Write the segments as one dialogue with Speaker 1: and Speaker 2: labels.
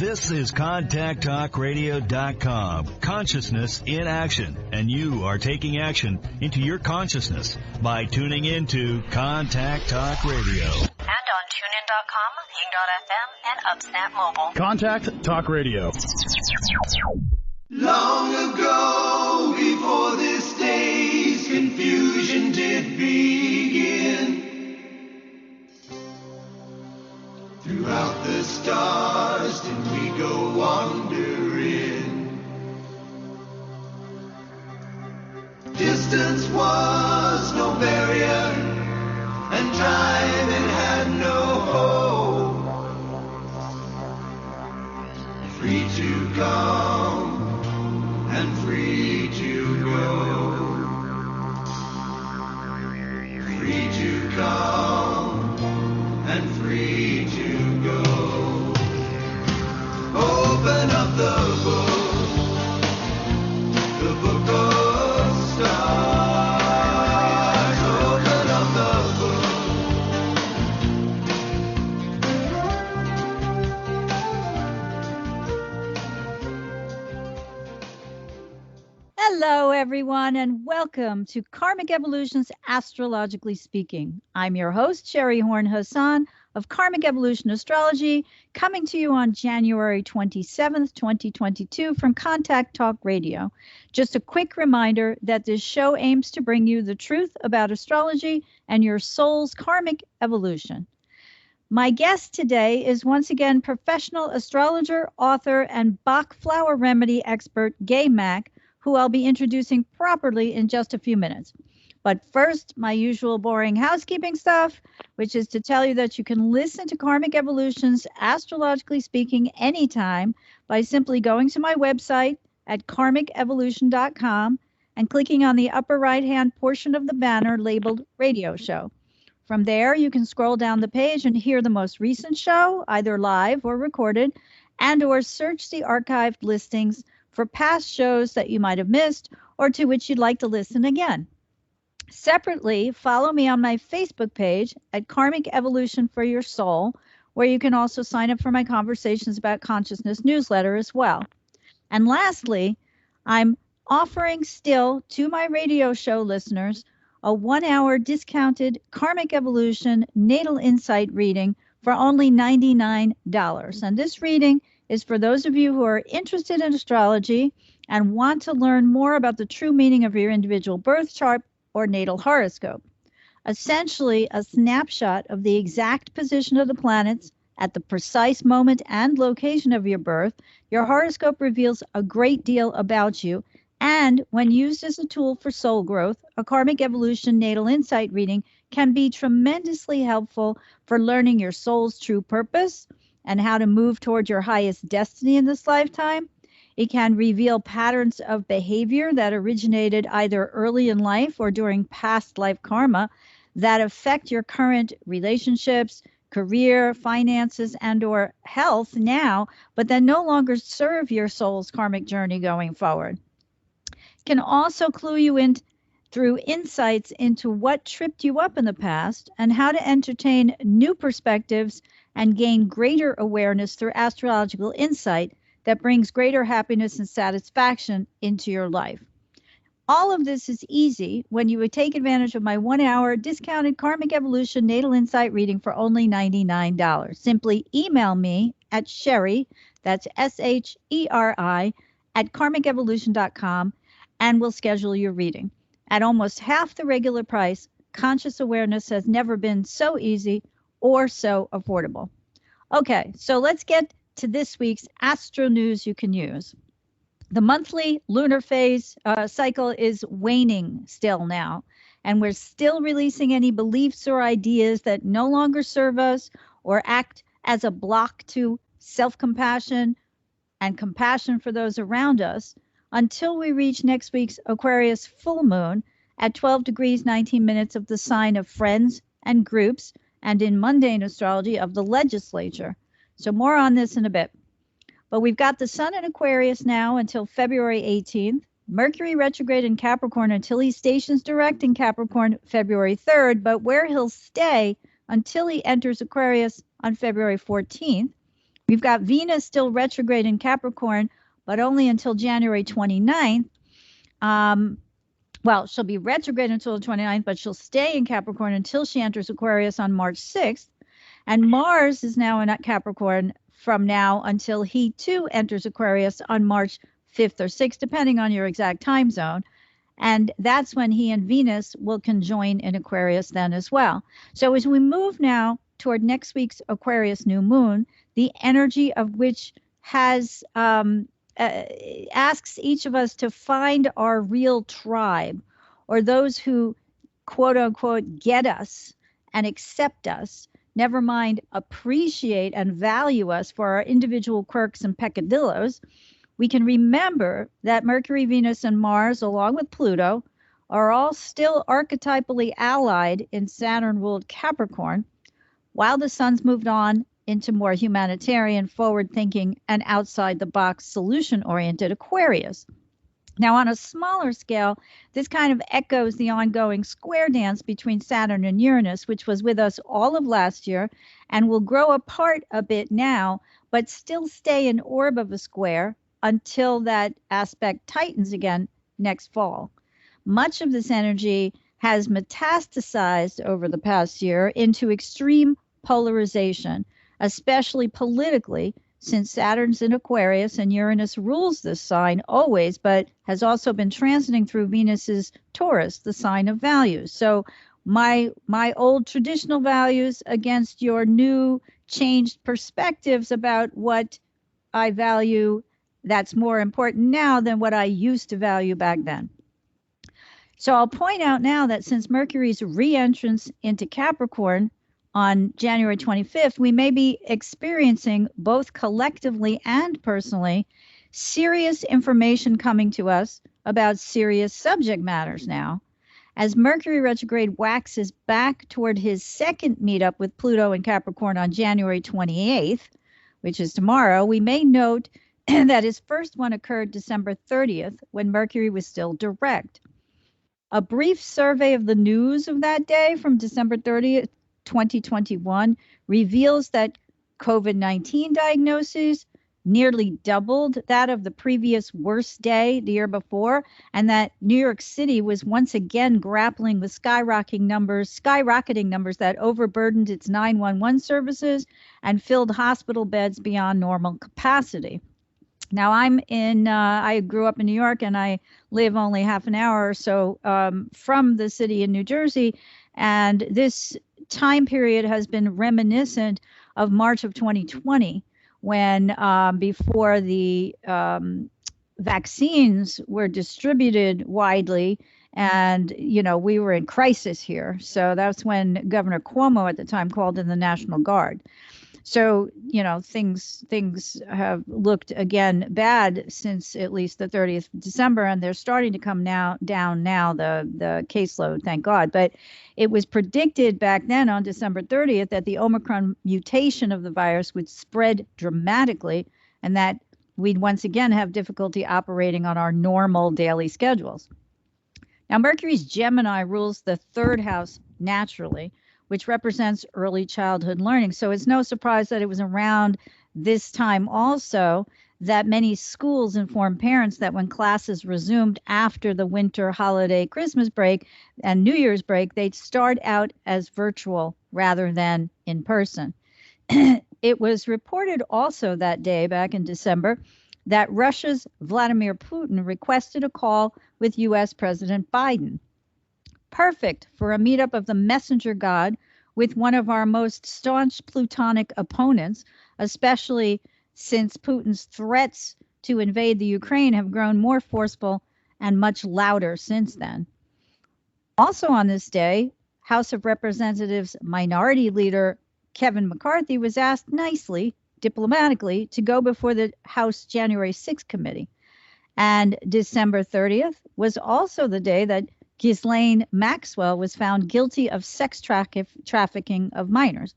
Speaker 1: This is ContactTalkRadio.com. Consciousness in action. And you are taking action into your consciousness by tuning into Contact Talk Radio.
Speaker 2: And on TuneIn.com, Ping.fm, and UpSnap Mobile.
Speaker 3: Contact Talk Radio.
Speaker 4: Long ago, before this day's confusion did begin, throughout the stars did we go wandering. Distance was no barrier, and time it had no hope. Free to come and free to go. Free to come and free to go. Open up the book of stars. Open up the
Speaker 5: Hello, everyone, and welcome to Karmic Evolution's Astrologically Speaking. I'm your host, Sherry Horn Hassan of Karmic Evolution Astrology, coming to you on January 27th, 2022 from Contact Talk Radio. Just a quick reminder that this show aims to bring you the truth about astrology and your soul's karmic evolution. My guest today is once again professional astrologer, author, and Bach Flower Remedy expert, GAYE MACK, who I'll be introducing properly in just a few minutes. But first, my usual boring housekeeping stuff, which is to tell you that you can listen to Karmic Evolution's Astrologically Speaking anytime by simply going to my website at karmicevolution.com and clicking on the upper right-hand portion of the banner labeled Radio Show. From there, you can scroll down the page and hear the most recent show, either live or recorded, and or search the archived listings for past shows that you might have missed or to which you'd like to listen again. Separately, follow me on my Facebook page at Karmic Evolution for Your Soul, where you can also sign up for my Conversations About Consciousness newsletter as well. And lastly, I'm offering still to my radio show listeners a 1-hour discounted Karmic Evolution Natal Insight reading for only $99. And this reading is for those of you who are interested in astrology and want to learn more about the true meaning of your individual birth chart or natal horoscope. Essentially, a snapshot of the exact position of the planets at the precise moment and location of your birth. Your horoscope reveals a great deal about you, and when used as a tool for soul growth, a Karmic Evolution Natal Insight reading can be tremendously helpful for learning your soul's true purpose and how to move toward your highest destiny in this lifetime. It can reveal patterns of behavior that originated either early in life or during past life karma that affect your current relationships, career, finances, and or health now, but that no longer serve your soul's karmic journey going forward. It can also clue you in through insights into what tripped you up in the past and how to entertain new perspectives and gain greater awareness through astrological insight that brings greater happiness and satisfaction into your life. All of this is easy when you would take advantage of my 1-hour discounted Karmic Evolution Natal Insight reading for only $99. Simply email me at Sherry, that's SHERI, at karmicevolution.com, and we'll schedule your reading. At almost half the regular price, conscious awareness has never been so easy or so affordable. Okay, so let's get to this week's Astro news you can use. The monthly lunar phase cycle is waning still now, and we're still releasing any beliefs or ideas that no longer serve us or act as a block to self-compassion and compassion for those around us until we reach next week's Aquarius full moon at 12 degrees 19 minutes of the sign of friends and groups, and in mundane astrology of the legislature. So more on this in a bit. But we've got the sun in Aquarius now until February 18th, Mercury retrograde in Capricorn until he stations direct in Capricorn February 3rd, but where he'll stay until he enters Aquarius on February 14th, We've got Venus still retrograde in Capricorn, but only until January 29th. Well, she'll be retrograde until the 29th, but she'll stay in Capricorn until she enters Aquarius on March 6th. And Mars is now in Capricorn from now until he too enters Aquarius on March 5th or 6th, depending on your exact time zone. And that's when he and Venus will conjoin in Aquarius then as well. So as we move now toward next week's Aquarius New Moon, the energy of which has asks each of us to find our real tribe, or those who, quote unquote, get us and accept us, never mind appreciate and value us for our individual quirks and peccadillos. We can remember that Mercury, Venus, and Mars, along with Pluto, are all still archetypally allied in Saturn-ruled Capricorn, while the sun's moved on into more humanitarian, forward-thinking, and outside-the-box, solution-oriented Aquarius. Now, on a smaller scale, this kind of echoes the ongoing square dance between Saturn and Uranus, which was with us all of last year and will grow apart a bit now, but still stay in orb of a square until that aspect tightens again next fall. Much of this energy has metastasized over the past year into extreme polarization, especially politically, since Saturn's in Aquarius and Uranus rules this sign always, but has also been transiting through Venus's Taurus, the sign of values. So my old traditional values against your new changed perspectives about what I value that's more important now than what I used to value back then. So I'll point out now that since Mercury's re-entrance into Capricorn on January 25th, we may be experiencing both collectively and personally serious information coming to us about serious subject matters now. As Mercury retrograde waxes back toward his second meetup with Pluto in Capricorn on January 28th, which is tomorrow, we may note that his first one occurred December 30th when Mercury was still direct. A brief survey of the news of that day from December 30th, 2021 reveals that COVID-19 diagnoses nearly doubled that of the previous worst day the year before, and that New York City was once again grappling with skyrocketing numbers that overburdened its 911 services and filled hospital beds beyond normal capacity. Now I grew up in New York, and I live only half an hour or so from the city in New Jersey, and this time period has been reminiscent of March of 2020, when before the vaccines were distributed widely, and we were in crisis here. So that's when Governor Cuomo at the time called in the National Guard. So things have looked again bad since at least the 30th of December, and they're starting to come down now, the caseload, thank God. But it was predicted back then on December 30th that the Omicron mutation of the virus would spread dramatically, and that we'd once again have difficulty operating on our normal daily schedules. Now, Mercury's Gemini rules the third house naturally, which represents early childhood learning. So it's no surprise that it was around this time also that many schools informed parents that when classes resumed after the winter holiday Christmas break and New Year's break, they'd start out as virtual rather than in person. It was reported also that day, back in December, that Russia's Vladimir Putin requested a call with U.S. President Biden. Perfect for a meetup of the messenger god with one of our most staunch plutonic opponents, especially since Putin's threats to invade the Ukraine have grown more forceful and much louder since then. Also on this day, House of Representatives Minority Leader Kevin McCarthy was asked nicely, diplomatically, to go before the House January 6th committee. And December 30th was also the day that Ghislaine Maxwell was found guilty of sex trafficking of minors.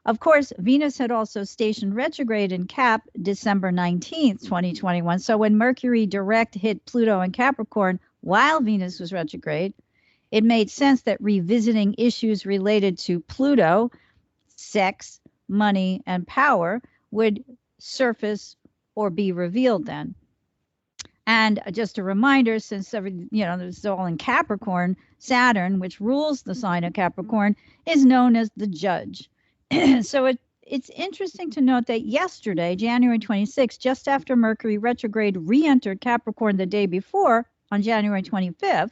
Speaker 5: Of course, Venus had also stationed retrograde in Cap December 19th, 2021. So when Mercury direct hit Pluto in Capricorn while Venus was retrograde, it made sense that revisiting issues related to Pluto, sex, money, and power would surface or be revealed then. And just a reminder, since this is all in Capricorn, Saturn, which rules the sign of Capricorn, is known as the judge. So it's interesting to note that yesterday, January 26th, just after Mercury retrograde re-entered Capricorn the day before, on January 25th,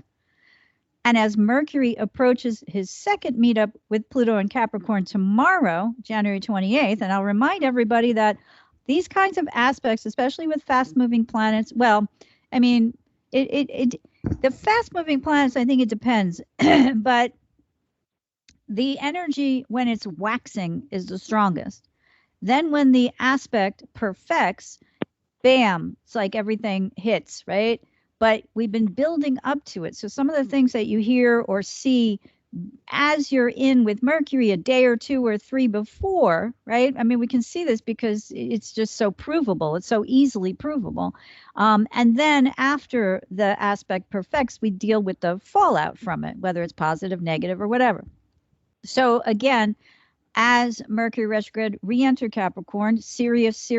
Speaker 5: and as Mercury approaches his second meetup with Pluto and Capricorn tomorrow, January 28th, and I'll remind everybody that these kinds of aspects, especially with fast-moving planets, well, I mean, the fast-moving planets, I think it depends, but the energy when it's waxing is the strongest. Then when the aspect perfects, bam, it's like everything hits, right? But we've been building up to it. So some of the things that you hear or see as you're in with Mercury a day or two or three before, right? I mean, we can see this because it's just so provable. It's so easily provable. And then after the aspect perfects, we deal with the fallout from it, whether it's positive, negative, or whatever. So again, as Mercury retrograde re-entered Capricorn, Sirius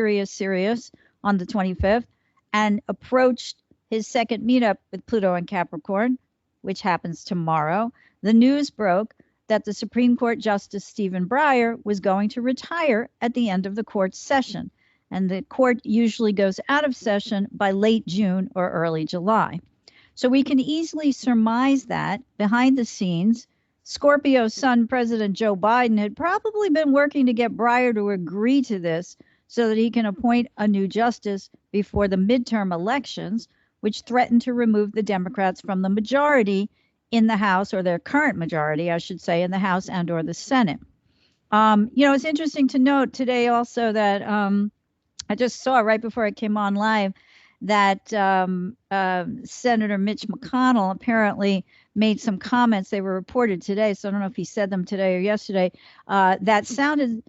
Speaker 5: on the 25th, and approached his second meetup with Pluto and Capricorn, which happens tomorrow, the news broke that the Supreme Court Justice Stephen Breyer was going to retire at the end of the court session. And the court usually goes out of session by late June or early July. So we can easily surmise that behind the scenes, Scorpio Sun President Joe Biden had probably been working to get Breyer to agree to this so that he can appoint a new justice before the midterm elections, which threatened to remove the Democrats from the majority in the House, or their current majority, I should say, in the House and or the Senate. It's interesting to note today also that I just saw right before I came on live that Senator Mitch McConnell apparently made some comments. They were reported today, so I don't know if he said them today or yesterday, that sounded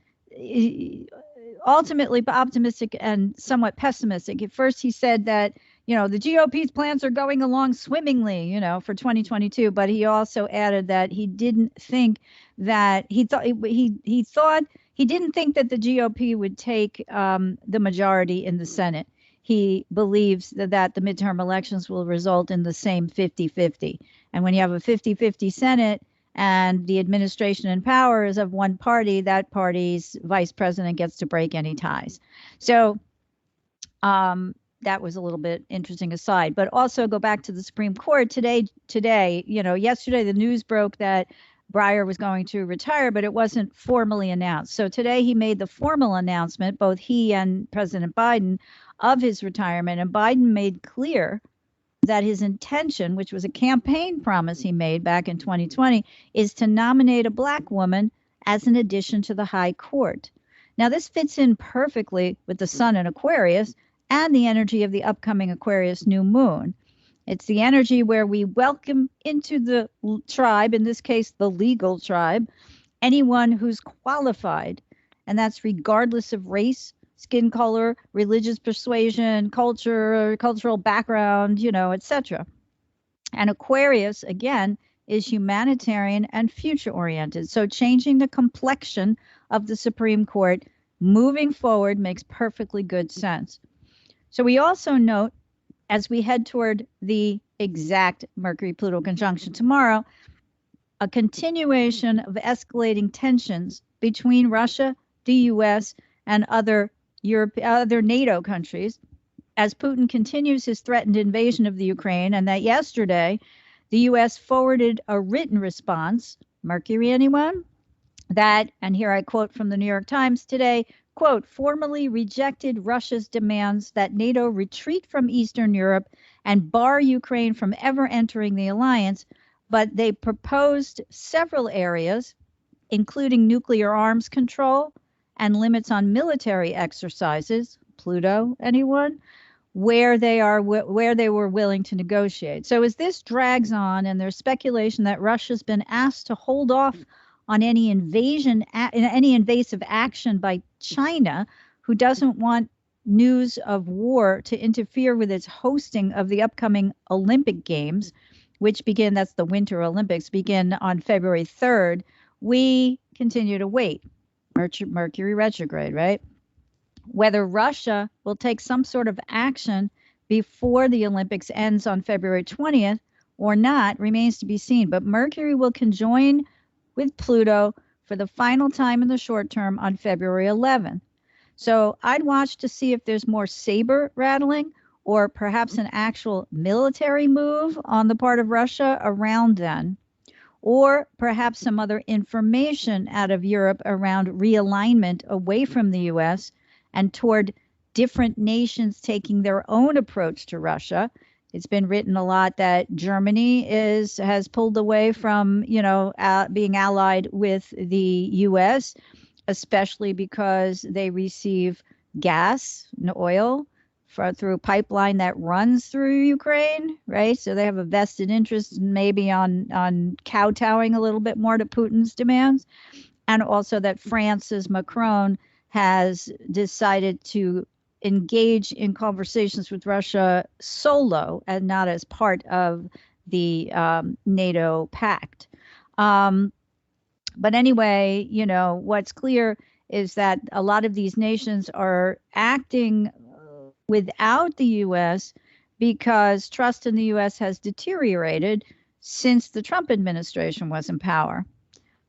Speaker 5: ultimately optimistic and somewhat pessimistic. At first he said that the GOP's plans are going along swimmingly, for 2022. But he also added that he didn't think that he didn't think that the GOP would take the majority in the Senate. He believes that the midterm elections will result in the same 50-50. And when you have a 50-50 Senate and the administration in power is of one party, that party's vice president gets to break any ties. So, that was a little bit interesting aside, but also go back to the Supreme Court today, yesterday the news broke that Breyer was going to retire, but it wasn't formally announced. So today he made the formal announcement, both he and President Biden, of his retirement. And Biden made clear that his intention, which was a campaign promise he made back in 2020, is to nominate a Black woman as an addition to the High Court. Now, this fits in perfectly with the Sun in Aquarius and the energy of the upcoming Aquarius New Moon. It's the energy where we welcome into the tribe, in this case, the legal tribe, anyone who's qualified. And that's regardless of race, skin color, religious persuasion, culture, cultural background, etc. And Aquarius, again, is humanitarian and future-oriented. So changing the complexion of the Supreme Court moving forward makes perfectly good sense. So we also note, as we head toward the exact Mercury-Pluto conjunction tomorrow, a continuation of escalating tensions between Russia, the U.S., and other NATO countries, as Putin continues his threatened invasion of the Ukraine, and that yesterday the U.S. forwarded a written response, Mercury anyone? That, and here I quote from the New York Times today, quote, formally rejected Russia's demands that NATO retreat from Eastern Europe and bar Ukraine from ever entering the alliance, but they proposed several areas, including nuclear arms control and limits on military exercises, Pluto, anyone, where they were willing to negotiate. So as this drags on, and there's speculation that Russia's been asked to hold off on any invasive action by China, who doesn't want news of war to interfere with its hosting of the upcoming Olympic Games, which begin, that's the Winter Olympics, begin on February 3rd. We continue to wait. Mercury retrograde, right? Whether Russia will take some sort of action before the Olympics ends on February 20th or not remains to be seen. But Mercury will conjoin with Pluto for the final time in the short term on February 11th. So I'd watch to see if there's more saber rattling or perhaps an actual military move on the part of Russia around then, or perhaps some other information out of Europe around realignment away from the US and toward different nations taking their own approach to Russia. It's been written a lot that Germany has pulled away from, being allied with the US, especially because they receive gas and oil through a pipeline that runs through Ukraine, right? So they have a vested interest maybe on kowtowing a little bit more to Putin's demands. And also that France's Macron has decided to engage in conversations with Russia solo and not as part of the NATO pact. But anyway, what's clear is that a lot of these nations are acting without the U.S. because trust in the U.S. has deteriorated since the Trump administration was in power.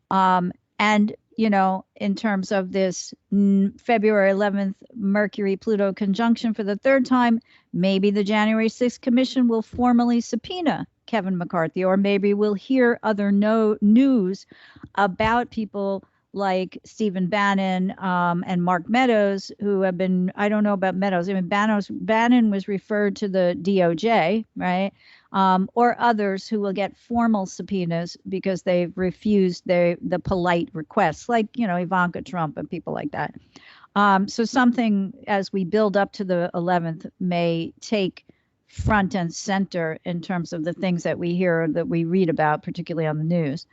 Speaker 5: And, in terms of this February 11th Mercury-Pluto conjunction for the third time, maybe the January 6th Commission will formally subpoena Kevin McCarthy, or maybe we'll hear other news about people like Stephen Bannon and Mark Meadows, who have been, I don't know about Meadows. I mean, Bannon was referred to the DOJ, right? Or others who will get formal subpoenas because they've refused the polite requests, like, Ivanka Trump and people like that. So something as we build up to the 11th may take front and center in terms of the things that we hear, that we read about, particularly on the news.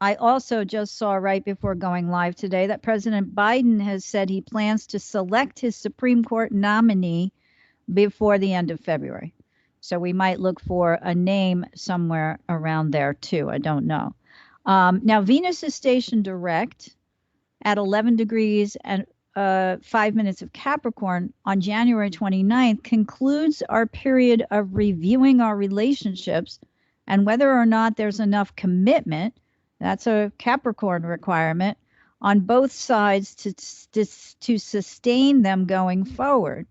Speaker 5: I also just saw right before going live today that President Biden has said he plans to select his Supreme Court nominee before the end of February. So we might look for a name somewhere around there too. I don't know. Now, Venus is stationed direct at 11 degrees and 5 minutes of Capricorn on January 29th, concludes our period of reviewing our relationships and whether or not there's enough commitment. That's a Capricorn requirement on both sides to sustain them going forward.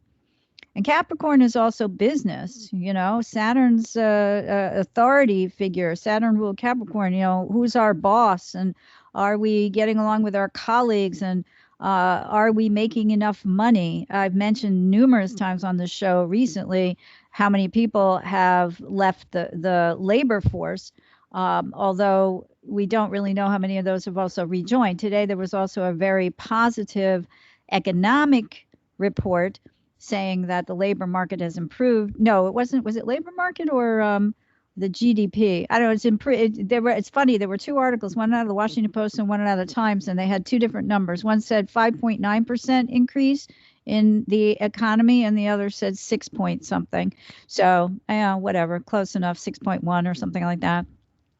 Speaker 5: And Capricorn is also business, Saturn's authority figure. Saturn ruled Capricorn, who's our boss, and are we getting along with our colleagues, and are we making enough money? I've mentioned numerous times on the show recently how many people have left the labor force, although we don't really know how many of those have also rejoined. Today, there was also a very positive economic report saying that the labor market has improved. No, it wasn't. Was it labor market or the GDP? I don't know. It's improved. It's funny. There were two articles, one out of the Washington Post and one out of the Times, and they had two different numbers. One said 5.9% increase in the economy, and the other said 6 point something. So, whatever, close enough, 6.1 or something like that.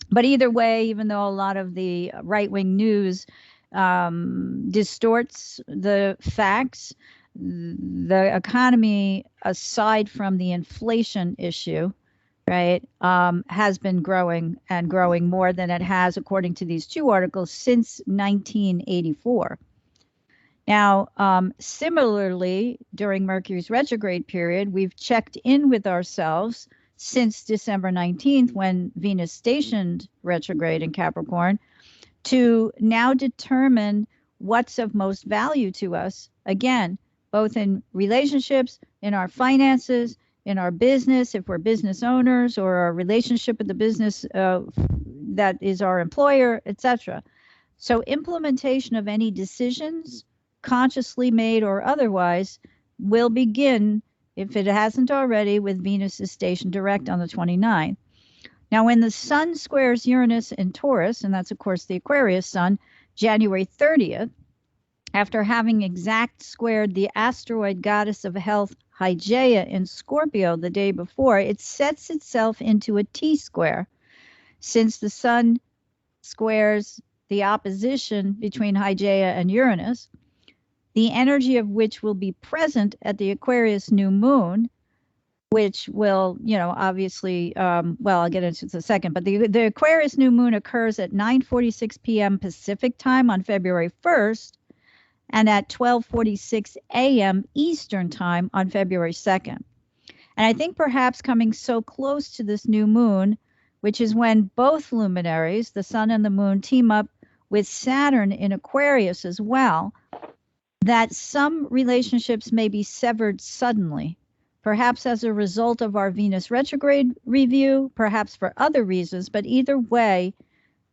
Speaker 5: But either way, even though a lot of the right-wing news distorts the facts, the economy, aside from the inflation issue, right, has been growing and growing more than it has, according to these two articles, since 1984. Now, similarly, during Mercury's retrograde period, we've checked in with ourselves since December 19th, when Venus stationed retrograde in Capricorn, to now determine what's of most value to us, again, both in relationships, in our finances, in our business, if we're business owners, or our relationship with the business that is our employer, etc. So implementation of any decisions, consciously made or otherwise, will begin, if it hasn't already, with Venus is stationed direct on the 29th. Now, when the Sun squares Uranus in Taurus, and that's, of course, the Aquarius Sun, January 30th, after having exact squared the asteroid goddess of health, Hygeia, in Scorpio the day before, it sets itself into a T-square. Since the Sun squares the opposition between Hygeia and Uranus, the energy of which will be present at the Aquarius New Moon, which will, obviously, well, I'll get into this in a second, but the Aquarius New Moon occurs at 9:46 p.m. Pacific time on February 1st and at 12:46 a.m. Eastern time on February 2nd. And I think perhaps coming so close to this new moon, which is when both luminaries, the sun and the moon, team up with Saturn in Aquarius as well, that some relationships may be severed suddenly, perhaps as a result of our Venus retrograde review, perhaps for other reasons, but either way,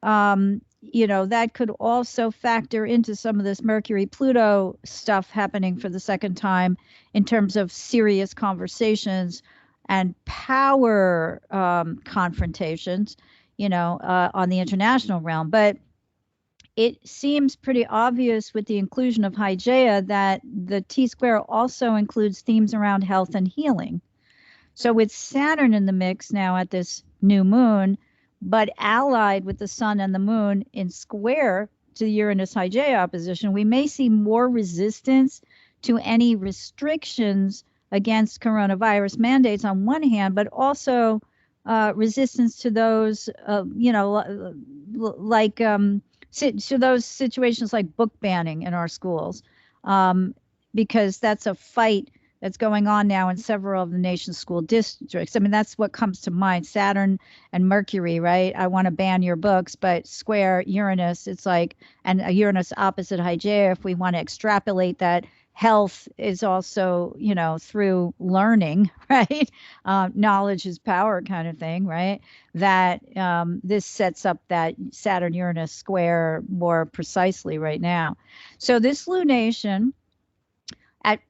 Speaker 5: that could also factor into some of this Mercury-Pluto stuff happening for the second time in terms of serious conversations and power confrontations, on the international realm. But it seems pretty obvious with the inclusion of Hygeia that the T-square also includes themes around health and healing. So with Saturn in the mix now at this new moon, but allied with the sun and the moon in square to the Uranus-Hygeia opposition, we may see more resistance to any restrictions against coronavirus mandates on one hand, but also resistance to those, to those situations like book banning in our schools, because that's a fight that's going on now in several of the nation's school districts. I mean, that's what comes to mind, Saturn and Mercury, right? I want to ban your books, but square Uranus, it's like, and a Uranus opposite Hygeia, if we want to extrapolate that, health is also, through learning, right? Knowledge is power kind of thing, right? That this sets up that Saturn-Uranus square more precisely right now. So this lunation at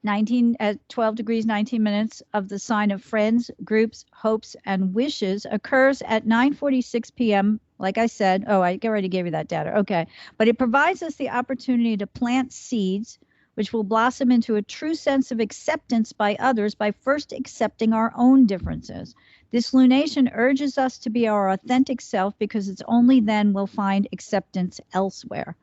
Speaker 5: 12 degrees 19 minutes of the sign of friends, groups, hopes, and wishes occurs at 9:46 p.m. Like I said, I already gave you that data. Okay, but it provides us the opportunity to plant seeds which will blossom into a true sense of acceptance by others by first accepting our own differences. This lunation urges us to be our authentic self because it's only then we'll find acceptance elsewhere.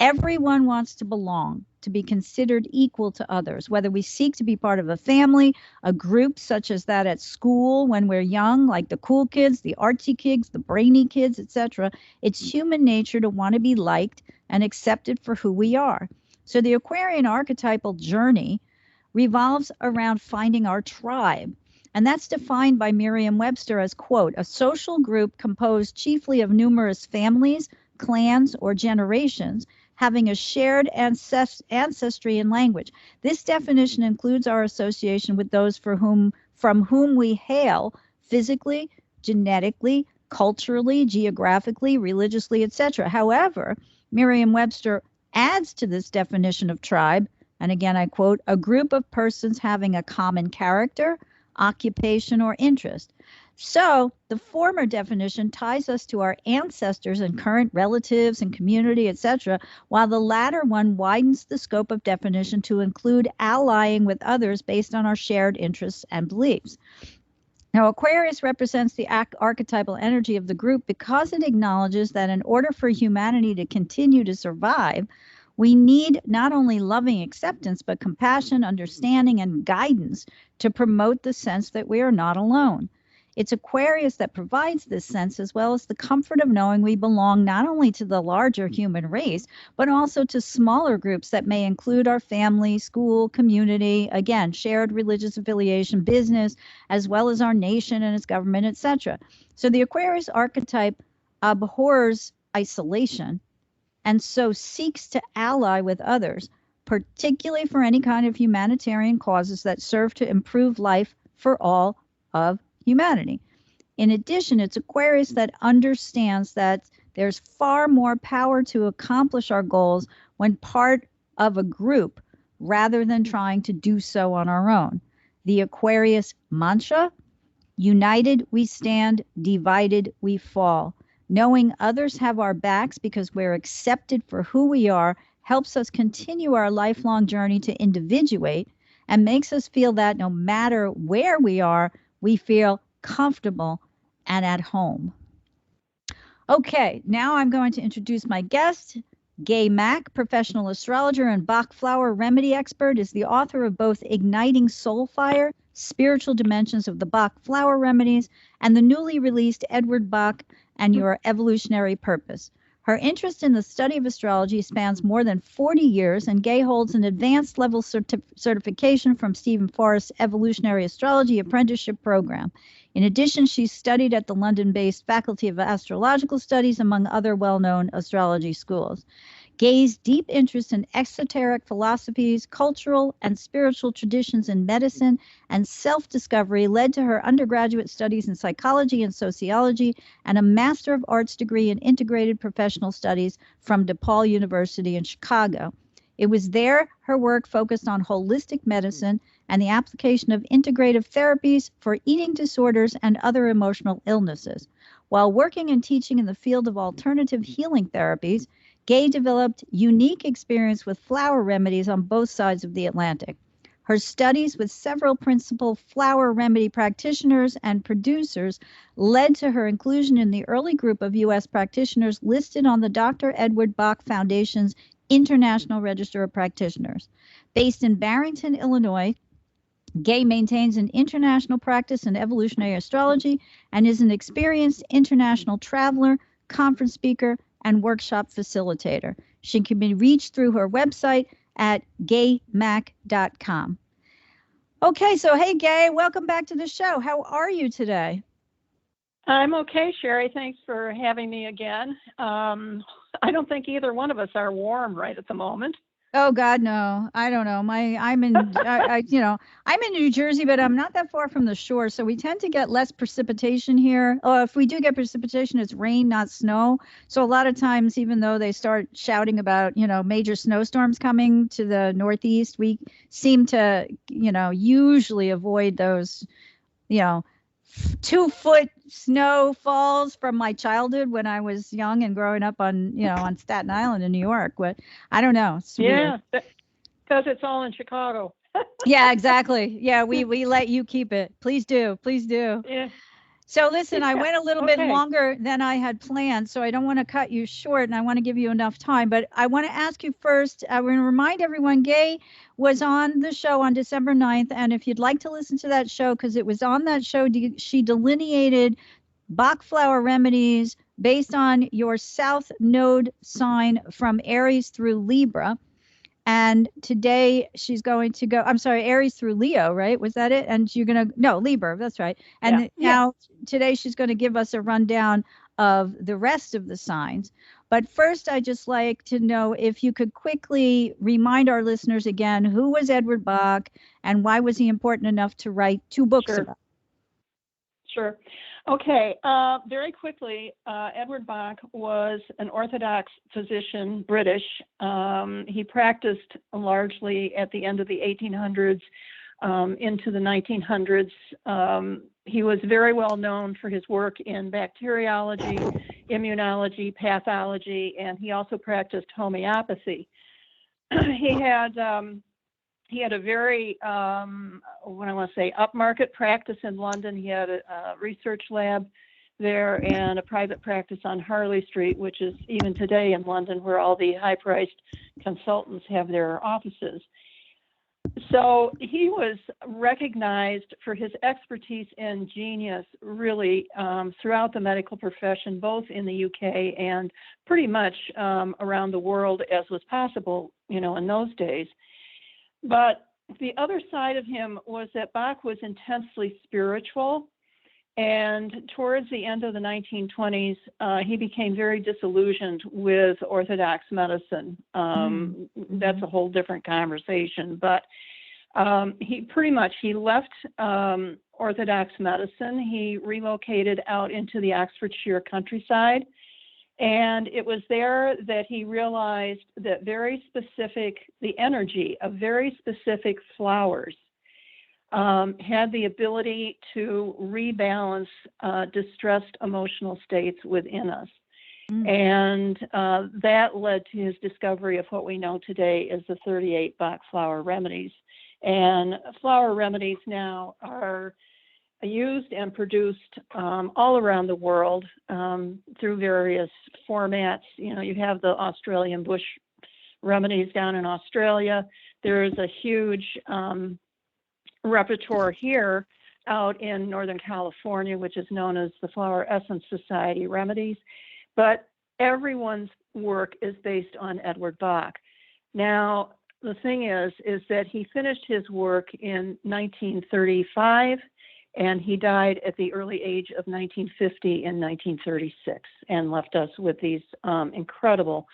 Speaker 5: Everyone wants to belong, to be considered equal to others, whether we seek to be part of a family, a group such as that at school when we're young, like the cool kids, the artsy kids, the brainy kids, etc. It's human nature to want to be liked and accepted for who we are. So the Aquarian archetypal journey revolves around finding our tribe. And that's defined by Merriam-Webster as, quote, a social group composed chiefly of numerous families, clans, or generations, having a shared ancestry and language. This definition includes our association with those from whom we hail physically, genetically, culturally, geographically, religiously, etc. However, Merriam-Webster adds to this definition of tribe, and again I quote, a group of persons having a common character, occupation, or interest. So the former definition ties us to our ancestors and current relatives and community, etc., while the latter one widens the scope of definition to include allying with others based on our shared interests and beliefs. Now, Aquarius represents the archetypal energy of the group because it acknowledges that in order for humanity to continue to survive, we need not only loving acceptance, but compassion, understanding, and guidance to promote the sense that we are not alone. It's Aquarius that provides this sense, as well as the comfort of knowing we belong not only to the larger human race, but also to smaller groups that may include our family, school, community, again, shared religious affiliation, business, as well as our nation and its government, etc. So the Aquarius archetype abhors isolation and so seeks to ally with others, particularly for any kind of humanitarian causes that serve to improve life for all of humanity. In addition, it's Aquarius that understands that there's far more power to accomplish our goals when part of a group rather than trying to do so on our own. The Aquarius mantra, united we stand, divided we fall. Knowing others have our backs because we're accepted for who we are helps us continue our lifelong journey to individuate and makes us feel that no matter where we are, we feel comfortable and at home. Okay, now I'm going to introduce my guest. GAYE MACK, professional astrologer and Bach Flower Remedy expert, is the author of both Igniting Soul Fire, Spiritual Dimensions of the Bach Flower Remedies, and the newly released Edward Bach and Your Evolutionary Purpose. Her interest in the study of astrology spans more than 40 years, and GAYE holds an advanced level certification from Stephen Forrest's Evolutionary Astrology Apprenticeship Program. In addition, she studied at the London-based Faculty of Astrological Studies, among other well-known astrology schools. GAYE's deep interest in esoteric philosophies, cultural and spiritual traditions in medicine, and self-discovery led to her undergraduate studies in psychology and sociology and a Master of Arts degree in integrated professional studies from DePaul University in Chicago. It was there her work focused on holistic medicine and the application of integrative therapies for eating disorders and other emotional illnesses. While working and teaching in the field of alternative healing therapies, GAYE developed unique experience with flower remedies on both sides of the Atlantic. Her studies with several principal flower remedy practitioners and producers led to her inclusion in the early group of U.S. practitioners listed on the Dr. Edward Bach Foundation's International Register of Practitioners. Based in Barrington, Illinois, GAYE maintains an international practice in evolutionary astrology and is an experienced international traveler, conference speaker, and workshop facilitator. She can be reached through her website at gayemack.com. Okay, so hey, GAYE, welcome back to the show. How are you today?
Speaker 3: I'm okay, Sherry. Thanks for having me again. I don't think either one of us are warm right at the moment.
Speaker 5: Oh God, no! I don't know. I'm in, I'm in New Jersey, but I'm not that far from the shore, so we tend to get less precipitation here. Oh, if we do get precipitation, it's rain, not snow. So a lot of times, even though they start shouting about, major snowstorms coming to the Northeast, we seem to, usually avoid those, 2-foot snow falls from my childhood when I was young and growing up on, on Staten Island in New York. But I don't know.
Speaker 3: Yeah, because it's all in Chicago.
Speaker 5: Yeah, exactly. Yeah, we let you keep it. Please do. Please do.
Speaker 3: Yeah.
Speaker 5: So listen, I went a little bit longer than I had planned, so I don't want to cut you short, and I want to give you enough time. But I want to ask you first, I want to remind everyone, GAYE was on the show on December 9th, and if you'd like to listen to that show, because it was on that show, she delineated Bach Flower Remedies based on your South Node sign from Aries through Libra. And today she's going to go, I'm sorry, Aries through Leo, right? Was that it? And you're going to, no, Libra, that's right. And now today she's going to give us a rundown of the rest of the signs. But first, I'd just like to know if you could quickly remind our listeners again, who was Edward Bach and why was he important enough to write 2 books about?
Speaker 3: Sure. Okay, very quickly, Edward Bach was an Orthodox physician, British. He practiced largely at the end of the 1800s into the 1900s. He was very well known for his work in bacteriology, immunology, pathology, and he also practiced homeopathy. He had a very, upmarket practice in London. He had a research lab there and a private practice on Harley Street, which is even today in London where all the high-priced consultants have their offices. So he was recognized for his expertise and genius really throughout the medical profession, both in the UK and pretty much around the world as was possible, in those days. But the other side of him was that Bach was intensely spiritual, and towards the end of the 1920s, he became very disillusioned with Orthodox medicine. That's a whole different conversation, but he left Orthodox medicine. He relocated out into the Oxfordshire countryside. And it was there that he realized that the energy of very specific flowers had the ability to rebalance distressed emotional states within us. And that led to his discovery of what we know today as the 38 Bach Flower Remedies. And flower remedies now are used and produced all around the world through various formats. You know, you have the Australian bush remedies down in Australia. There's a huge repertoire here out in Northern California, which is known as the Flower Essence Society Remedies. But everyone's work is based on Edward Bach. Now, the thing is that he finished his work in 1935, and he died at the early age of 1950 in 1936, and left us with these incredible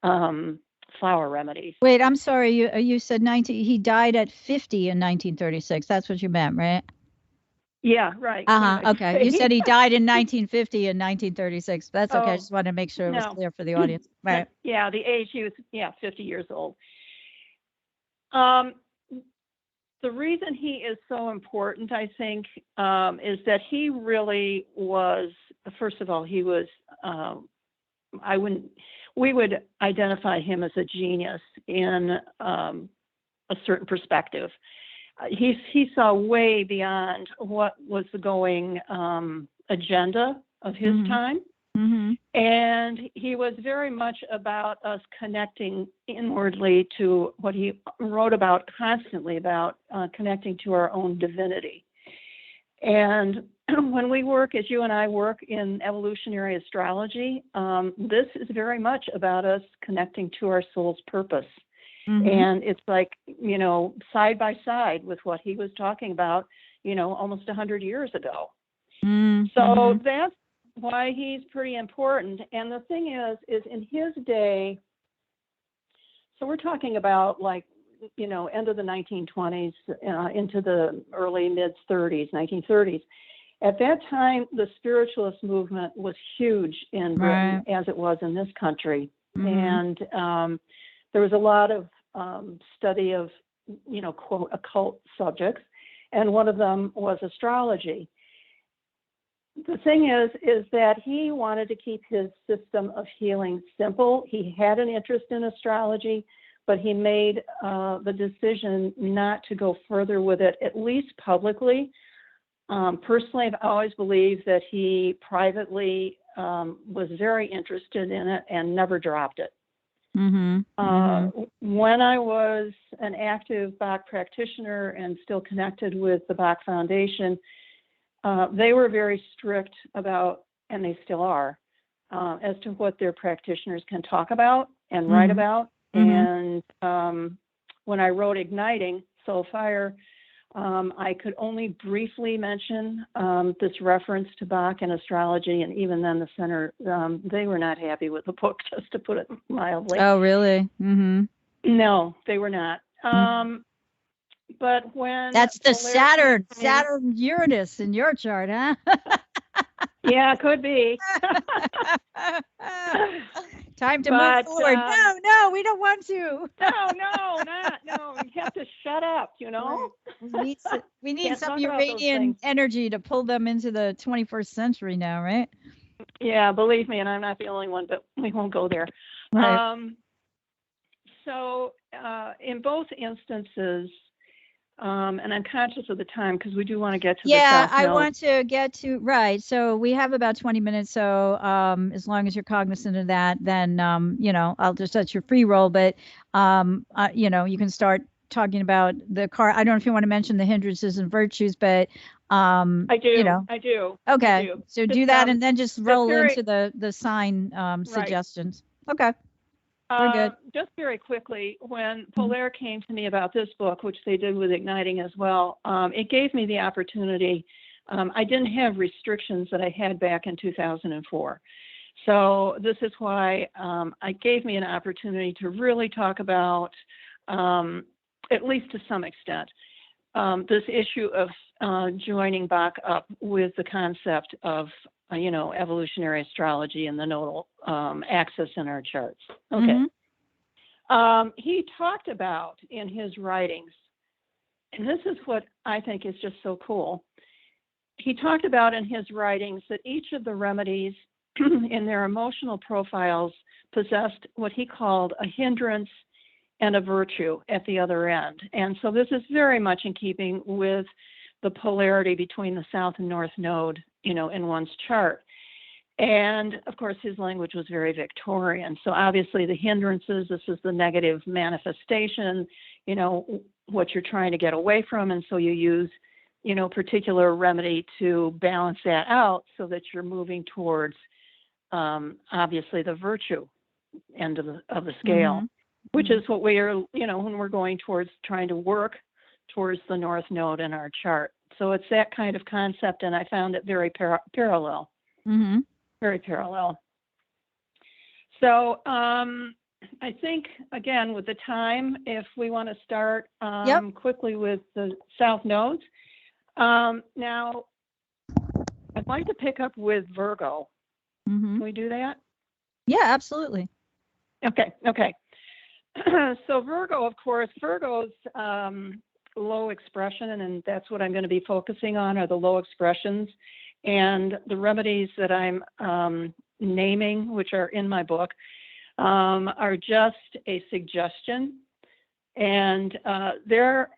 Speaker 3: flower remedies.
Speaker 5: Wait, I'm sorry. You said he died at 50 in 1936. That's what you meant, right?
Speaker 3: Yeah, right.
Speaker 5: Okay. You said he died in 1950 and 1936. That's okay. I just wanted to make sure it was
Speaker 3: no.
Speaker 5: clear for the audience. Right.
Speaker 3: Yeah, the age he was, 50 years old. The reason he is so important, I think, is that he really was, first of all, he was, we would identify him as a genius in a certain perspective. He saw way beyond what was the going agenda of his time. Mm-hmm. And he was very much about us connecting inwardly to what he wrote about constantly, about connecting to our own divinity. And when we work, as you and I work in evolutionary astrology, this is very much about us connecting to our soul's purpose. Mm-hmm. And it's like, side by side with what he was talking about, almost 100 years ago. Mm-hmm. So that's why he's pretty important. And the thing is in his day, so we're talking about end of the 1920s into the early mid-30s, 1930s. At that time, the spiritualist movement was huge in Britain, as it was in this country. Mm-hmm. And there was a lot of study of, quote, occult subjects, and one of them was astrology. The thing is that he wanted to keep his system of healing simple. He had an interest in astrology, but he made the decision not to go further with it, at least publicly. Personally, I've always believed that he privately was very interested in it and never dropped it. Mm-hmm. When I was an active Bach practitioner and still connected with the Bach Foundation, they were very strict about, and they still are, as to what their practitioners can talk about and write about. Mm-hmm. And when I wrote Igniting Soul Fire, I could only briefly mention this reference to Bach and astrology, and even then the center, they were not happy with the book, just to put it mildly.
Speaker 5: Oh, really? Mm-hmm.
Speaker 3: No, they were not. But when
Speaker 5: that's the Saturn Uranus in your chart, huh?
Speaker 3: Yeah, it could be.
Speaker 5: Time to move forward. No, we don't want to.
Speaker 3: No. You have to shut up,
Speaker 5: We need some Uranian energy to pull them into the 21st century now, right?
Speaker 3: Yeah, believe me, and I'm not the only one, but we won't go there.
Speaker 5: Right.
Speaker 3: So in both instances, and I'm conscious of the time because we do want to get to the South Node.
Speaker 5: Want to get to, right. So we have about 20 minutes. So as long as you're cognizant of that, then, I'll just let your free roll. But, you can start talking about the car. I don't know if you want to mention the hindrances and virtues, but
Speaker 3: I do. I do.
Speaker 5: Okay.
Speaker 3: I do.
Speaker 5: So do that and then just roll into the sign suggestions. Okay. We're good.
Speaker 3: Just very quickly, when Polaire came to me about this book, which they did with Igniting as well, it gave me the opportunity. I didn't have restrictions that I had back in 2004. So this is why it gave me an opportunity to really talk about, at least to some extent, this issue of joining Bach up with the concept of evolutionary astrology and the nodal axis in our charts. Okay. Mm-hmm. He talked about in his writings, and this is what I think is just so cool. He talked about in his writings that each of the remedies in their emotional profiles possessed what he called a hindrance and a virtue at the other end. And so this is very much in keeping with the polarity between the South and North Node, in one's chart. And of course, his language was very Victorian. So obviously the hindrances, this is the negative manifestation, what you're trying to get away from. And so you use, particular remedy to balance that out so that you're moving towards, obviously, the virtue end of the scale, which is what we are, when we're going towards trying to work towards the North Node in our chart. So it's that kind of concept, and I found it very parallel. Very parallel. So I think, again, with the time, if we want to start quickly with the South Nodes. Now, I'd like to pick up with Virgo. Can we do that?
Speaker 5: Yeah, absolutely.
Speaker 3: Okay. So Virgo, of course, Virgo's low expression, and that's what I'm going to be focusing on, are the low expressions. And the remedies that I'm naming, which are in my book, are just a suggestion. And there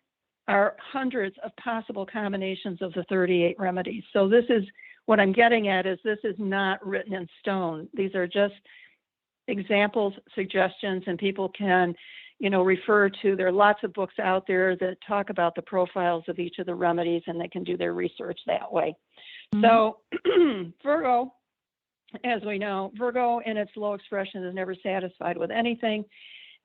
Speaker 3: are hundreds of possible combinations of the 38 remedies. So this is what I'm getting at, is this is not written in stone. These are just examples, suggestions, and people can, refer to, there are lots of books out there that talk about the profiles of each of the remedies, and they can do their research that way. So Virgo, as we know, Virgo in its low expression is never satisfied with anything.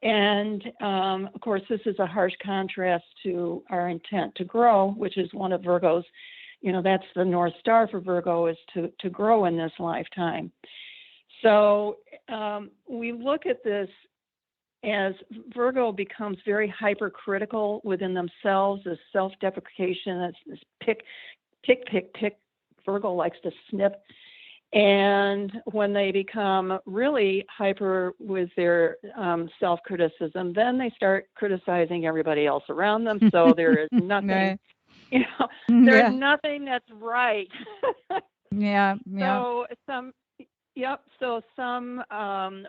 Speaker 3: And of course, this is a harsh contrast to our intent to grow, which is one of Virgo's, that's the North Star for Virgo, is to grow in this lifetime. So we look at this as Virgo becomes very hypercritical within themselves, as self-deprecation, as this pick. Virgo likes to snip. And when they become really hyper with their self-criticism, then they start criticizing everybody else around them. So there is nothing, there's nothing that's right. So some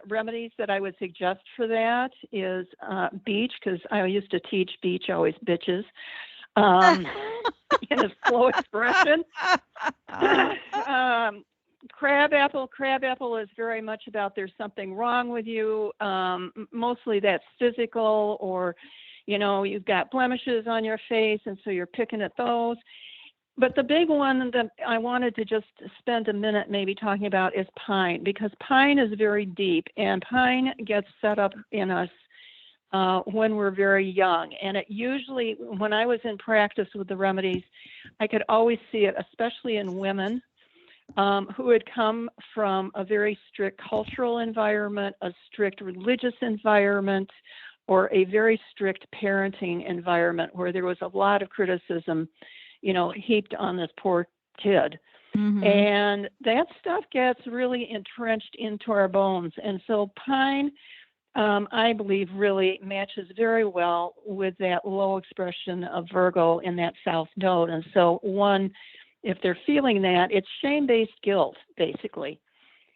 Speaker 3: remedies that I would suggest for that is beach, because I used to teach beach always bitches. In a slow expression. Crabapple is very much about there's something wrong with you. Mostly that's physical, or, you've got blemishes on your face, and so you're picking at those. But the big one that I wanted to just spend a minute maybe talking about is pine, because pine is very deep, and pine gets set up in us when we're very young. And it usually, when I was in practice with the remedies, I could always see it, especially in women who had come from a very strict cultural environment, a strict religious environment, or a very strict parenting environment where there was a lot of criticism, heaped on this poor kid. And that stuff gets really entrenched into our bones. And so pine, I believe, really matches very well with that low expression of Virgo in that South Node. And so if they're feeling that, it's shame-based guilt, basically.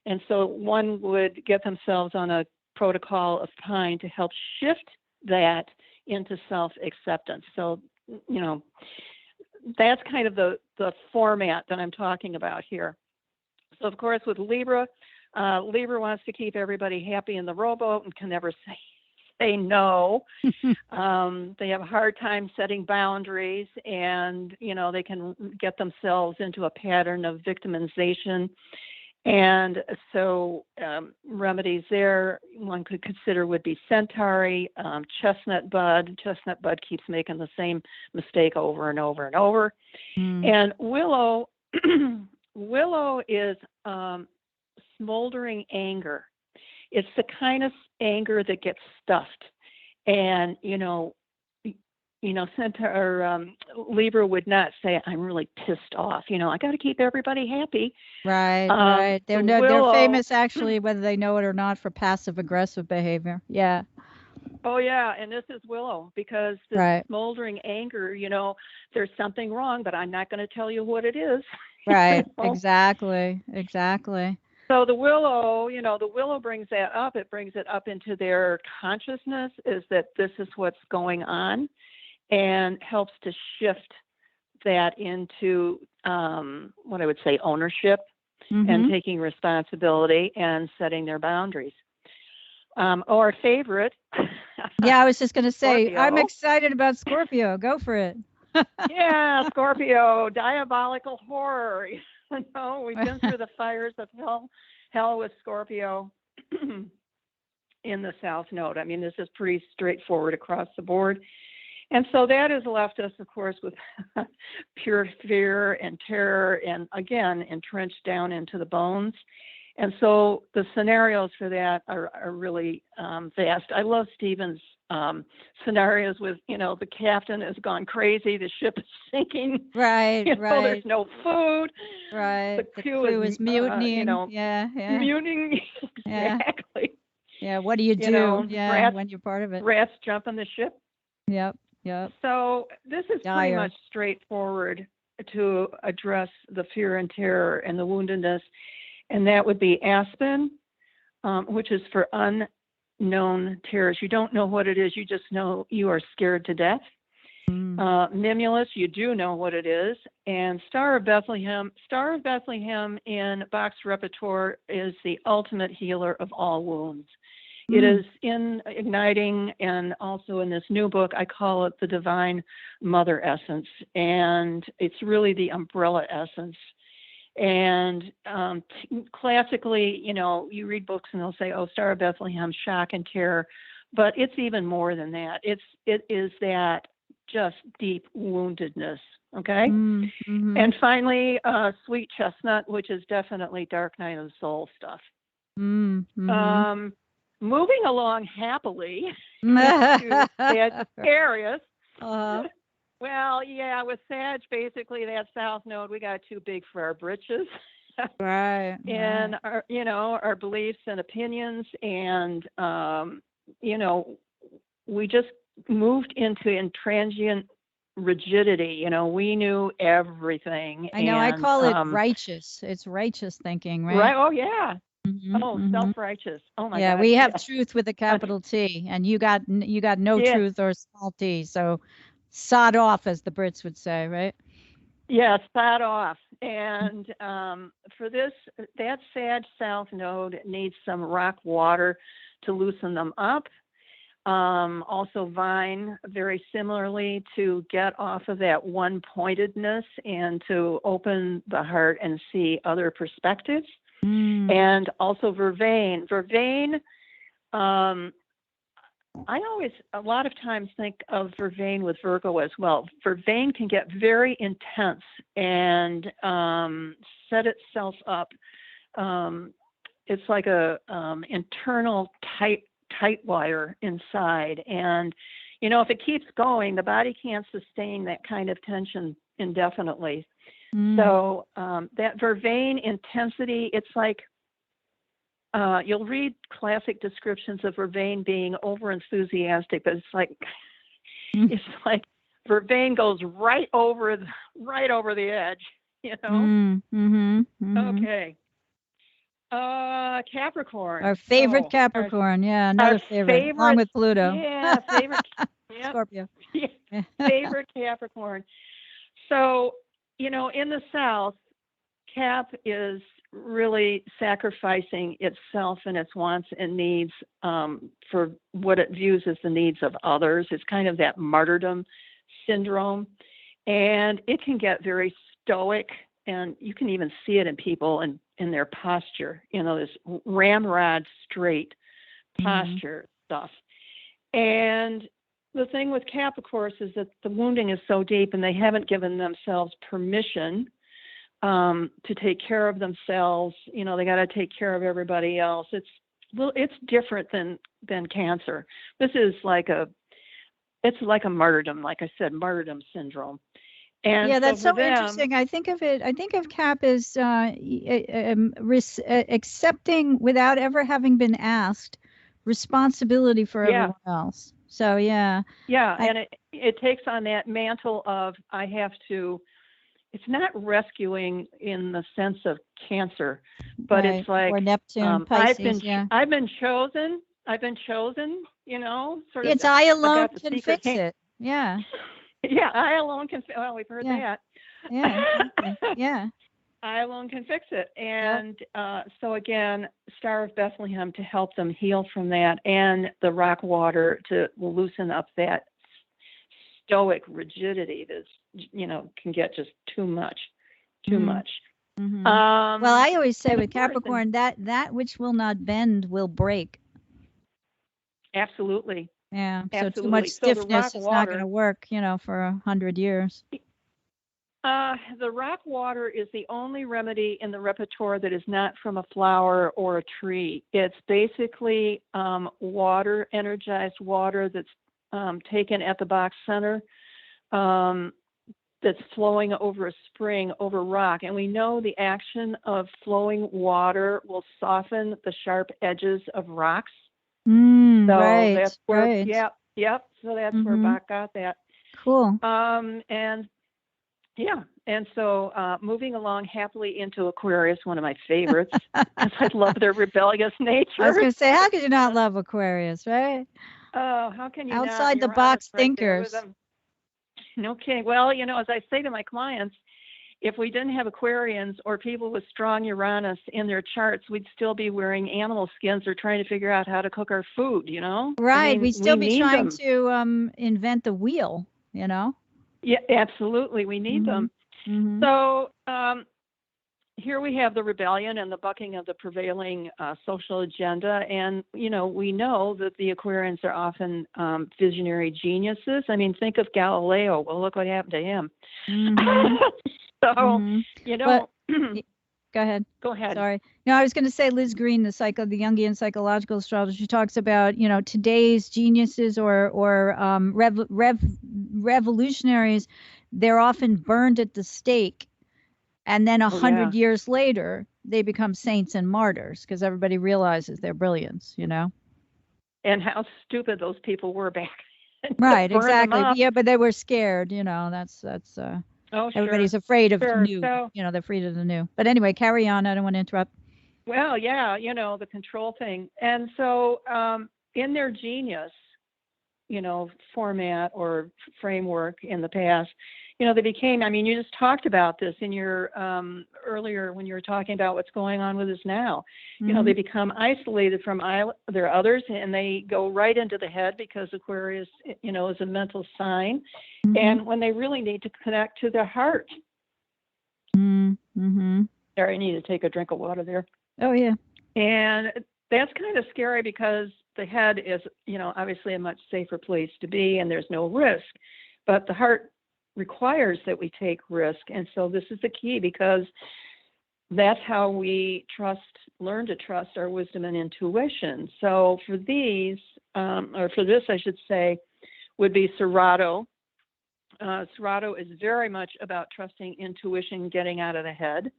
Speaker 3: And so one would get themselves on a protocol of pine to help shift that into self-acceptance. So, that's kind of the format that I'm talking about here. So, of course, with Libra, Libra wants to keep everybody happy in the rowboat and can never say no. They have a hard time setting boundaries, and, they can get themselves into a pattern of victimization. And so remedies there one could consider would be Centauri, chestnut bud. Chestnut bud keeps making the same mistake over and over and over. And willow, willow is smoldering anger. It's the kind of anger that gets stuffed. And, Libra would not say, I'm really pissed off. I got to keep everybody happy.
Speaker 5: Right. They're famous, actually, whether they know it or not, for passive-aggressive behavior. Yeah.
Speaker 3: Oh, yeah. And this is Willow, because this smoldering anger, there's something wrong, but I'm not going to tell you what it is.
Speaker 5: Right. Exactly.
Speaker 3: So the willow brings that up. It brings it up into their consciousness, is that this is what's going on, and helps to shift that into what I would say ownership and taking responsibility and setting their boundaries. Or favorite.
Speaker 5: Yeah, I was just going to say,
Speaker 3: Scorpio.
Speaker 5: I'm excited about Scorpio. Go for it.
Speaker 3: Yeah, Scorpio, diabolical horror. You know, we've been through the fires of hell with Scorpio in the South Node. I mean, this is pretty straightforward across the board. And so that has left us, of course, with pure fear and terror and, again, entrenched down into the bones. And so the scenarios for that are really vast. I love Stephen's scenarios with, you know, the captain has gone crazy, the ship is sinking.
Speaker 5: Right,
Speaker 3: you know, there's no food.
Speaker 5: Right.
Speaker 3: The crew
Speaker 5: is mutinying.
Speaker 3: You know, mutinying. Exactly.
Speaker 5: Yeah, what do you do?
Speaker 3: You know,
Speaker 5: rats, when you're part of it.
Speaker 3: Rats jumping the ship.
Speaker 5: Yep.
Speaker 3: So this is pretty much straightforward to address the fear and terror and the woundedness. And that would be Aspen, which is for unknown terrors. You don't know what it is. You just know you are scared to death. Mimulus, you do know what it is. And Star of Bethlehem in Bach's repertoire is the ultimate healer of all wounds. It is in igniting, and also in this new book, I call it the Divine Mother Essence. And it's really the umbrella essence. And classically, you know, you read books and they'll say, oh, Star of Bethlehem, shock and terror. But it's even more than that. It is that just deep woundedness. Okay. And finally, Sweet Chestnut, which is definitely Dark Night of the Soul stuff. Moving along happily to Sagittarius. Well, yeah, with Sag, basically that South Node, we got too big for our britches.
Speaker 5: Right.
Speaker 3: And our, you know, our beliefs and opinions, and you know, we just moved into intransient rigidity. You know, we knew everything.
Speaker 5: I know. I call it righteous. It's righteous thinking, right?
Speaker 3: Right. Oh, yeah. Self-righteous. Oh my God.
Speaker 5: Yeah, we have truth with a capital T, and you got no truth or small t. So sod off, as the Brits would say, right?
Speaker 3: Yeah, sod off. And for this, that Sag South Node needs some rock water to loosen them up. Also Vine, very similarly, to get off of that one-pointedness and to open the heart and see other perspectives. And also Vervain. Vervain, I always, a lot of times, think of Vervain with Virgo as well. Vervain can get very intense and set itself up. It's like a internal tight wire inside. And, you know, if it keeps going, the body can't sustain that kind of tension indefinitely. So that Vervain intensity, it's like, you'll read classic descriptions of Vervain being over enthusiastic, but it's like Vervain goes right over the edge, you know? Okay. Capricorn.
Speaker 5: Our favorite Capricorn. Another favorite, along with Pluto.
Speaker 3: Yeah, favorite.
Speaker 5: Scorpio.
Speaker 3: Yeah, favorite Capricorn. So, you know, in the South, Cap is really sacrificing itself and its wants and needs for what it views as the needs of others. It's kind of that martyrdom syndrome. And it can get very stoic, and you can even see it in people and in their posture, you know, this ramrod straight posture stuff. And the thing with Cap, of course, is that the wounding is so deep, and they haven't given themselves permission to take care of themselves. You know, they got to take care of everybody else. It's different than Cancer. This is it's like a martyrdom, like I said, martyrdom syndrome. And
Speaker 5: yeah, that's so interesting. I think of Cap as accepting, without ever having been asked, responsibility for everyone else. So and it takes on that mantle of, I have to. It's not rescuing in the sense of Cancer, but it's like, or Neptune, Pisces.
Speaker 3: I've been chosen. You know, sort of.
Speaker 5: It's I alone can fix it. Yeah.
Speaker 3: Yeah, I alone can. Well, we've heard that.
Speaker 5: Yeah. Exactly. Yeah.
Speaker 3: I alone can fix it. And so again, Star of Bethlehem to help them heal from that, and the rock water to loosen up that stoic rigidity that's, can get just too much.
Speaker 5: Mm-hmm. Well, I always say with Capricorn that which will not bend will break.
Speaker 3: Absolutely.
Speaker 5: Yeah. So
Speaker 3: Absolutely.
Speaker 5: too much stiffness is not going to
Speaker 3: water,
Speaker 5: work, for 100 years.
Speaker 3: The rock water is the only remedy in the repertoire that is not from a flower or a tree. It's basically water, energized water that's taken at the Bach center, that's flowing over a spring, over rock. And we know the action of flowing water will soften the sharp edges of rocks. So
Speaker 5: right.
Speaker 3: that's where,
Speaker 5: right.
Speaker 3: Yep. So that's where Bach got that.
Speaker 5: Cool.
Speaker 3: And so moving along happily into Aquarius, one of my favorites, because I love their rebellious nature.
Speaker 5: I was going to say, how could you not love Aquarius, right?
Speaker 3: Oh, how can you
Speaker 5: outside
Speaker 3: not?
Speaker 5: the box
Speaker 3: Right
Speaker 5: thinkers?
Speaker 3: No kidding. Well, as I say to my clients, if we didn't have Aquarians or people with strong Uranus in their charts, we'd still be wearing animal skins or trying to figure out how to cook our food,
Speaker 5: Right. We'd still be trying to invent the wheel,
Speaker 3: Yeah, absolutely. We need them. So here we have the rebellion and the bucking of the prevailing social agenda. And, we know that the Aquarians are often visionary geniuses. I mean, think of Galileo. Well, look what happened to him. So,
Speaker 5: But, go ahead.
Speaker 3: Go ahead.
Speaker 5: Sorry. No, I was going to say Liz Green, the Jungian psychological astrologer, she talks about, today's geniuses or revolutionaries, they're often burned at the stake. And then 100 years later, they become saints and martyrs because everybody realizes their brilliance,
Speaker 3: And how stupid those people were back then.
Speaker 5: Right, exactly. Yeah, but they were scared, that's everybody's afraid of the new, they're afraid of the new. But anyway, carry on. I don't want to interrupt.
Speaker 3: Well, yeah, the control thing. And so in their genius, format or framework in the past, they became, you just talked about this in your earlier when you were talking about what's going on with us now. They become isolated from their others, and they go right into the head because Aquarius, is a mental sign. And when they really need to connect to their heart. Sorry, I need to take a drink of water there.
Speaker 5: Oh, yeah.
Speaker 3: And that's kind of scary because the head is, obviously a much safer place to be, and there's no risk. But the heart requires that we take risk. And so this is the key, because that's how we learn to trust our wisdom and intuition. So for these, or for this, I should say, would be Serato. Serato is very much about trusting intuition, getting out of the head.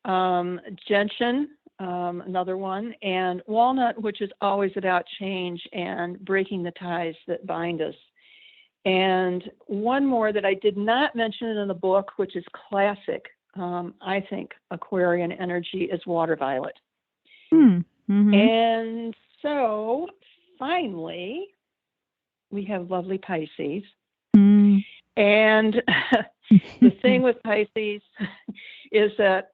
Speaker 3: Gentian, another one, and Walnut, which is always about change and breaking the ties that bind us. And one more that I did not mention in the book, which is classic, I think, Aquarian energy, is water violet. And so finally, we have lovely Pisces. And the thing with Pisces is that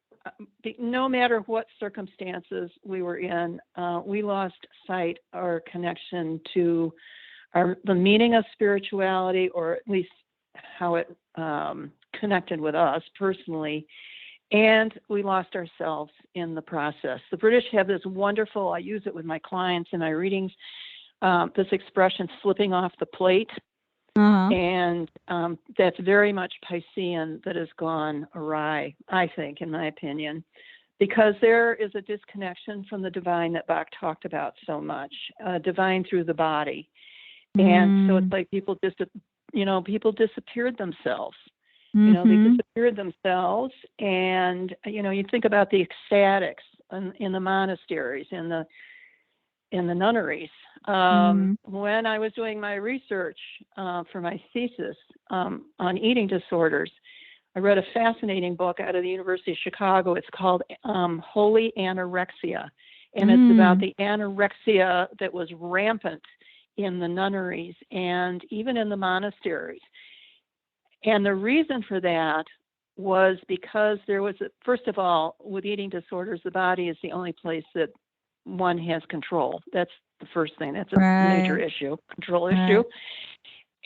Speaker 3: no matter what circumstances we were in, we lost sight or connection to the meaning of spirituality, or at least how it connected with us personally, and we lost ourselves in the process. The British have this wonderful, I use it with my clients in my readings, this expression, slipping off the plate. And that's very much Piscean that has gone awry, I think, in my opinion, because there is a disconnection from the divine that Bach talked about so much, divine through the body. And so it's like people disappeared themselves. They disappeared themselves. And, you think about the ecstatics in the monasteries, in the nunneries. When I was doing my research for my thesis on eating disorders, I read a fascinating book out of the University of Chicago. It's called Holy Anorexia. And it's about the anorexia that was rampant in the nunneries and even in the monasteries. And the reason for that was because there was, first of all, with eating disorders, the body is the only place that one has control. That's the first thing. That's a major issue, control issue.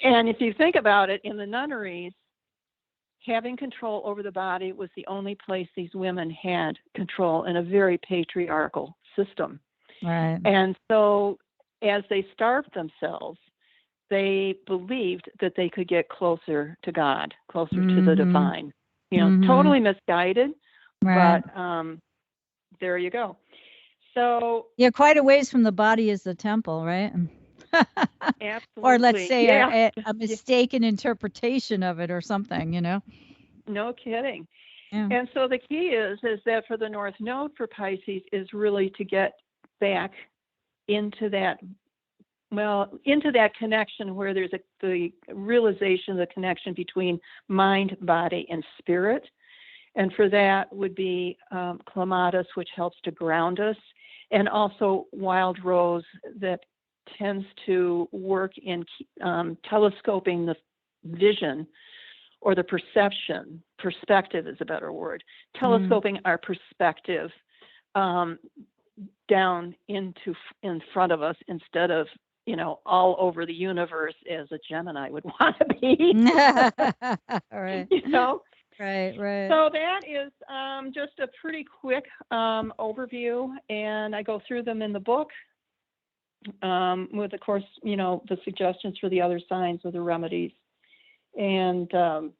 Speaker 3: And if you think about it, in the nunneries, having control over the body was the only place these women had control in a very patriarchal system.
Speaker 5: Right.
Speaker 3: And so as they starved themselves, they believed that they could get closer to God, closer to the divine. You know, totally misguided, but there you go. So
Speaker 5: yeah, quite a ways from the body is the temple, right?
Speaker 3: absolutely.
Speaker 5: Or let's say a mistaken interpretation of it or something, you know?
Speaker 3: No kidding.
Speaker 5: Yeah.
Speaker 3: And so the key is that for the North Node for Pisces is really to get back into that, into that connection where there's the realization of the connection between mind, body, and spirit. And for that would be clematis, which helps to ground us, and also wild rose that tends to work in telescoping the vision or the perspective is a better word, telescoping our perspective down in front of us instead of, you know, all over the universe as a Gemini would want to be.
Speaker 5: All right.
Speaker 3: You know?
Speaker 5: Right.
Speaker 3: So that is just a pretty quick overview, and I go through them in the book with, of course, you know, the suggestions for the other signs of the remedies. And
Speaker 5: thank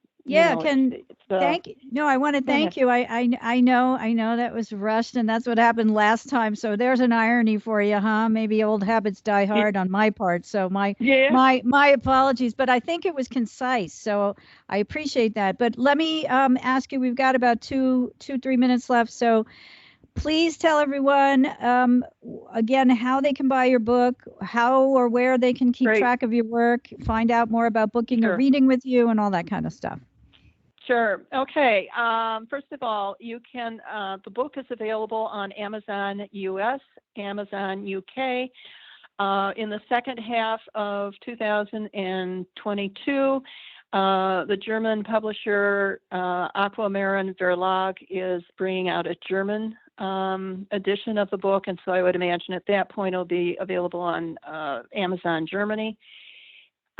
Speaker 5: you. No, I want to thank you. I know that was rushed, and that's what happened last time. So there's an irony for you, huh? Maybe old habits die hard on my part. So my apologies, but I think it was concise. So I appreciate that. But let me ask you. We've got about 3 minutes left. So please tell everyone again how they can buy your book, how or where they can keep track of your work, find out more about booking a reading with you, and all that kind of stuff.
Speaker 3: Sure. Okay. First of all, you can, the book is available on Amazon US, Amazon UK. In the second half of 2022, the German publisher Aquamarin Verlag is bringing out a German edition of the book, and so I would imagine at that point it'll be available on Amazon Germany.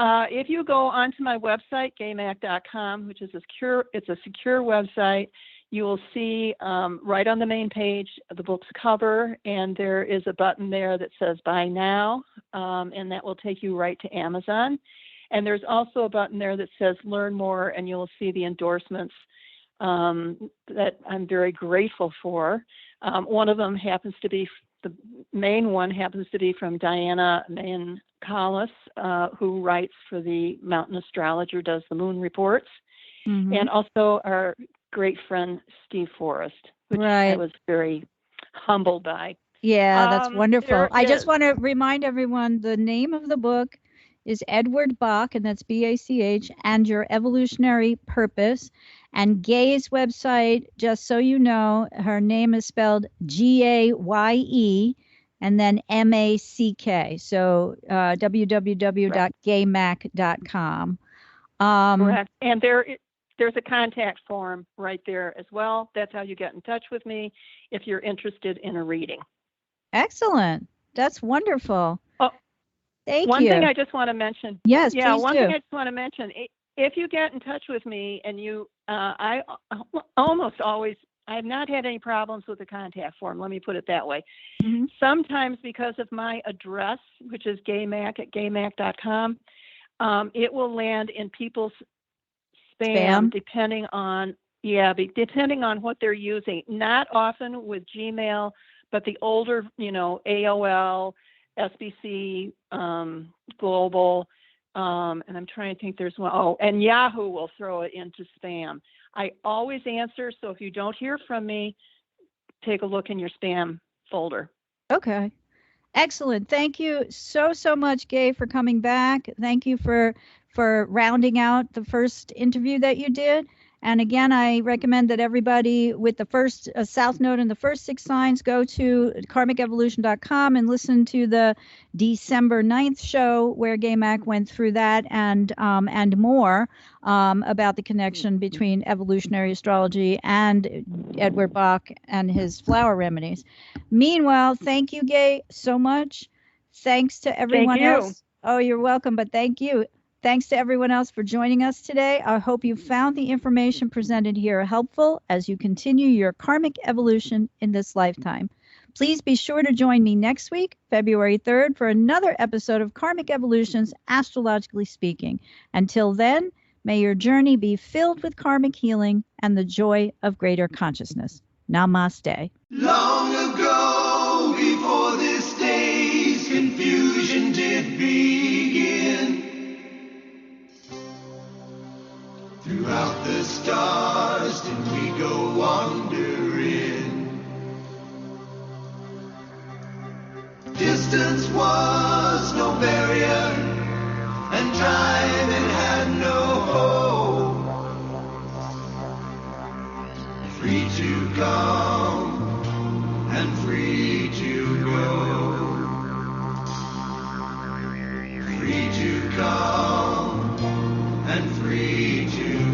Speaker 3: If you go onto my website, GAYEMACK.com, which is it's a secure website, you will see right on the main page the book's cover, and there is a button there that says Buy Now, and that will take you right to Amazon. And there's also a button there that says Learn More, and you'll see the endorsements that I'm very grateful for. One of them happens to be, the main one happens to be from Diana Mayen Collis, who writes for the Mountain Astrologer, does the moon reports, and also our great friend Steve Forrest, which I was very humbled by.
Speaker 5: Yeah, that's wonderful. I just want to remind everyone the name of the book is Edward Bach, and that's B-A-C-H, and Your Evolutionary Purpose. And Gaye's website, just so you know, her name is spelled G-A-Y-E and then M-A-C-K. So www.gayemack.com.
Speaker 3: Correct. And there's a contact form right there as well. That's how you get in touch with me if you're interested in a reading.
Speaker 5: Excellent. That's wonderful. Thank you.
Speaker 3: One thing I just want to mention.
Speaker 5: Yes, please
Speaker 3: one
Speaker 5: do.
Speaker 3: thing I just want to mention. If you get in touch with me and you, I almost always, I have not had any problems with the contact form. Let me put it that way. Sometimes because of my address, which is GAYEMACK@GAYEMACK.com, it will land in people's spam depending on what they're using. Not often with Gmail, but the older, AOL, SBC, Global, and I'm trying to think there's one. Oh, and Yahoo will throw it into spam. I always answer, so if you don't hear from me, take a look in your spam folder.
Speaker 5: Okay. Excellent. Thank you so much, Gaye, for coming back. Thank you for for rounding out the first interview that you did. And again, I recommend that everybody with the first South Node and the first 6 signs go to karmicevolution.com and listen to the December 9th show where GAYE MACK went through that and more about the connection between evolutionary astrology and Edward Bach and his flower remedies. Meanwhile, thank you, GAYE, so much. Thanks to everyone else. Oh, you're welcome, but thank you. Thanks to everyone else for joining us today. I hope you found the information presented here helpful as you continue your karmic evolution in this lifetime. Please be sure to join me next week, February 3rd, for another episode of Karmic Evolutions, Astrologically Speaking. Until then, may your journey be filled with karmic healing and the joy of greater consciousness. Namaste.
Speaker 4: Long ago, before this day's confusion did begin, throughout the stars did we go wandering. Distance was no barrier, and time it had no hope. Free to come and free to go. Free to come and free to